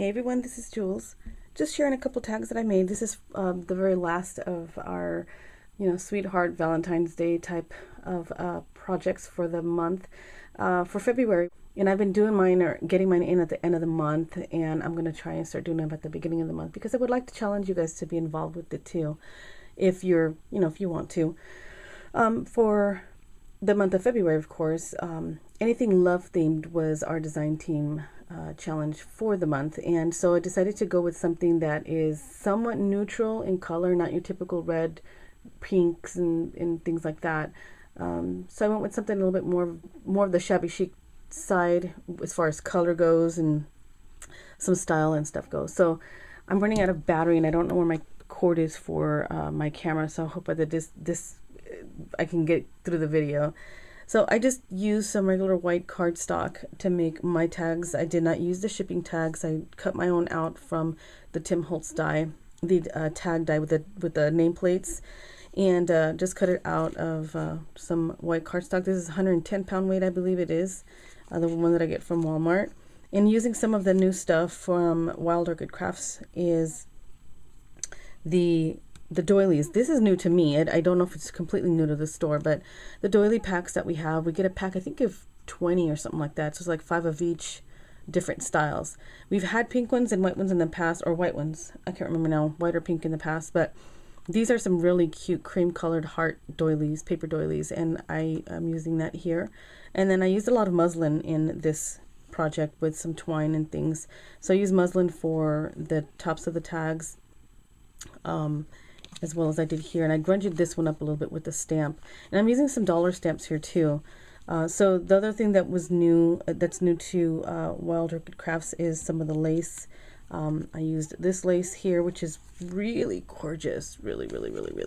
Hey everyone, this is Jules. Just sharing a couple tags that I made. This is the very last of our, sweetheart Valentine's Day type of projects for the month, for February. And I've been doing mine or getting mine in at the end of the month, and I'm going to try and start doing them at the beginning of the month because I would like to challenge you guys to be involved with it too, if you're, if you want to. For the month of February, of course, anything love themed was our design team challenge for the month, and so I decided to go with something that is somewhat neutral in color, not your typical red, pinks, and things like that. So I went with something a little bit more of the shabby chic side as far as color goes and some style and stuff goes. So I'm running out of battery, and I don't know where my cord is for my camera, so I hope that this I can get through the video. So I just used some regular white cardstock to make my tags. I did not use the shipping tags. I cut my own out from the Tim Holtz die, the tag die with the nameplates, and just cut it out of some white cardstock. This is 110 pound weight, I believe it is, the one that I get from Walmart. And using some of the new stuff from Wild Orchid Crafts is the doilies. This is new to me. I don't know if it's completely new to the store, but the doily packs that we have, we get a pack, I think of 20 or something like that. So it's like 5 of each different styles. We've had pink ones and white ones in the past, or white ones. I can't remember now, white or pink in the past, but these are some really cute cream colored heart doilies, paper doilies, and I am using that here. And then I used a lot of muslin in this project with some twine and things. So I use muslin for the tops of the tags, as well as I did here, and I grunged this one up a little bit with the stamp, and I'm using some dollar stamps here too. So the other thing that was new, that's new to Wild Orchid Crafts, is some of the lace. I used this lace here, which is really gorgeous, really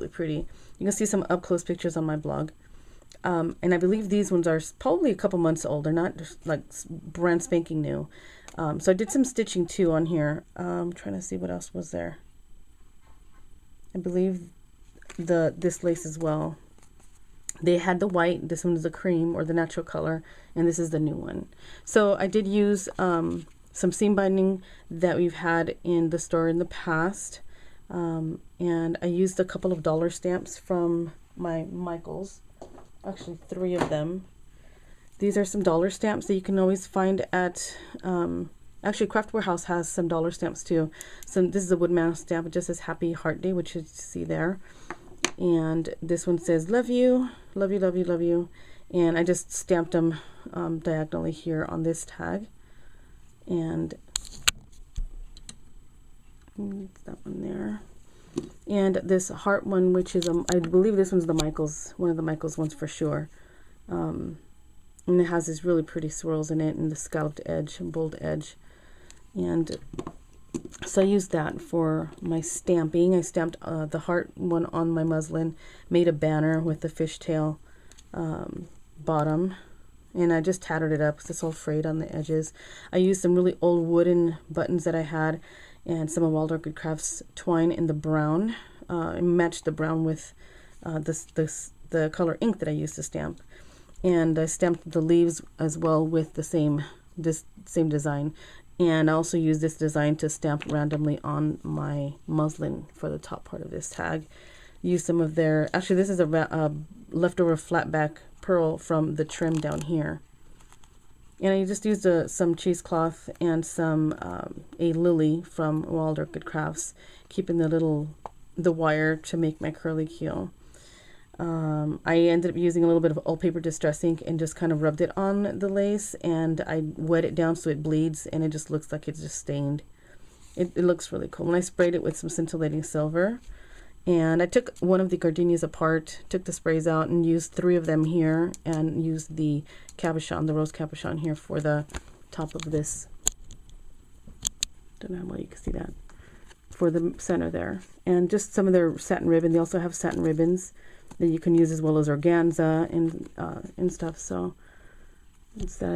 pretty. You can see some up close pictures on my blog, and I believe these ones are probably a couple months old. They're not just like brand spanking new. So I did some stitching too on here. I'm trying to see what else was there. I believe this lace as well. They had the white, this one is the cream or the natural color, and this is the new one. So I did use some seam binding that we've had in the store in the past, and I used a couple of dollar stamps from my Michaels, actually 3 of them. These are some dollar stamps that you can always find at actually, Craft Warehouse has some dollar stamps too. So this is a Woodman stamp. It just says Happy Heart Day, which you see there. And this one says love you, love you, love you, love you. And I just stamped them diagonally here on this tag. And that one there. And this heart one, which is, I believe this one's the Michaels, one of the Michaels ones for sure. And it has these really pretty swirls in it and the scalloped edge and bold edge. And so I used that for my stamping. I stamped the heart one on my muslin, made a banner with the fishtail bottom, and I just tattered it up because it's all frayed on the edges. I used some really old wooden buttons that I had and some of Wild Orchid Crafts twine in the brown. I matched the brown with the color ink that I used to stamp. And I stamped the leaves as well with the same design. And I also used this design to stamp randomly on my muslin for the top part of this tag. Use some of their, actually this is a leftover flat back pearl from the trim down here. And I just used some cheesecloth and some a lily from Wild Orchid Crafts, keeping the wire to make my curly keel. I ended up using a little bit of all paper distress ink and just kind of rubbed it on the lace, and I wet it down so it bleeds, and it just looks like it's just stained. It looks really cool. And I sprayed it with some scintillating silver, and I took one of the gardenias apart, took the sprays out, and used 3 of them here, and used the cabochon, the rose cabochon here for the top of this. Don't know how well you can see that. For the center there, and just some of their satin ribbon. They also have satin ribbons that you can use as well as organza and stuff. So instead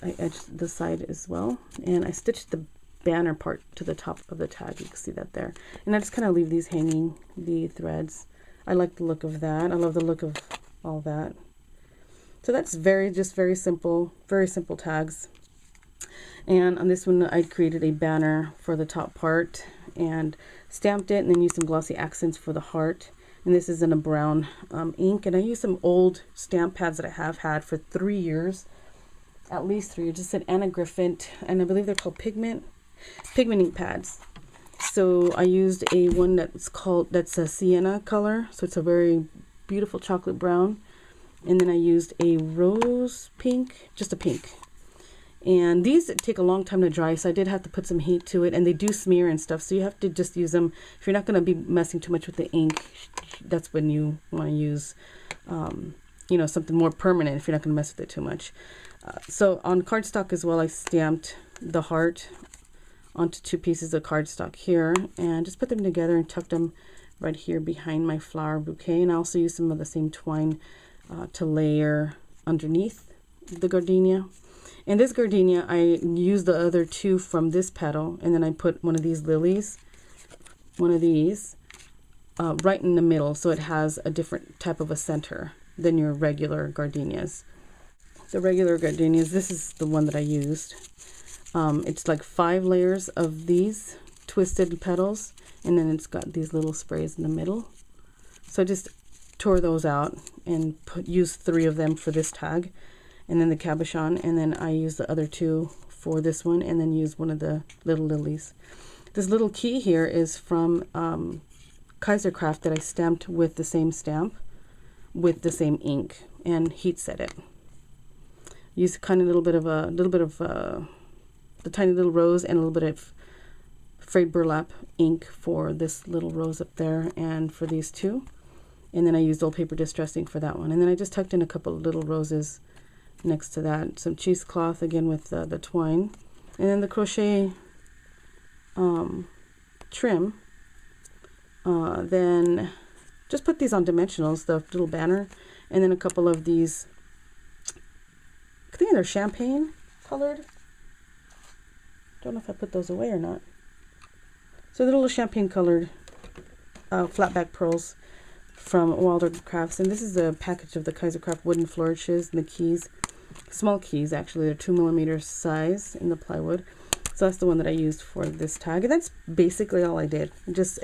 I edged the side as well, and I stitched the banner part to the top of the tag. You can see that there, and I just kind of leave these hanging, the threads. I like the look of that. I love the look of all that. So that's very simple tags. And on this one, I created a banner for the top part and stamped it, and then used some glossy accents for the heart. And this is in a brown ink, and I used some old stamp pads that I have had for 3 years, at least 3 years. Just said Anna Griffith, and I believe they're called pigment ink pads. So I used a one that's a sienna color, so it's a very beautiful chocolate brown. And then I used a rose pink, just a pink. And these take a long time to dry, so I did have to put some heat to it, and they do smear and stuff, so you have to just use them. If you're not going to be messing too much with the ink, that's when you want to use, you know, something more permanent if you're not going to mess with it too much. So on cardstock as well, I stamped the heart onto 2 pieces of cardstock here, and just put them together and tucked them right here behind my flower bouquet. And I also used some of the same twine to layer underneath the gardenia. And this gardenia, I used the other 2 from this petal, and then I put one of these lilies, right in the middle, so it has a different type of a center than your regular gardenias. The regular gardenias, this is the one that I used. It's like 5 layers of these twisted petals, and then it's got these little sprays in the middle. So I just tore those out and used 3 of them for this tag, and then the cabochon, and then I used the other 2 for this one, and then used one of the little lilies. This little key here is from Kaisercraft that I stamped with the same stamp, with the same ink, and heat set it. Used kind of the tiny little rose and a little bit of frayed burlap ink for this little rose up there, and for these 2. And then I used old paper distressing for that one. And then I just tucked in a couple of little roses next to that. Some cheesecloth again with the twine. And then the crochet trim. Then just put these on dimensionals, the little banner. And then a couple of these, I think they're champagne colored. Don't know if I put those away or not. So the little champagne colored flat back pearls from Wilder Crafts, and this is a package of the Kaisercraft wooden flourishes and the keys, small keys actually. They're 2mm size in the plywood. So that's the one that I used for this tag, and that's basically all I did. Just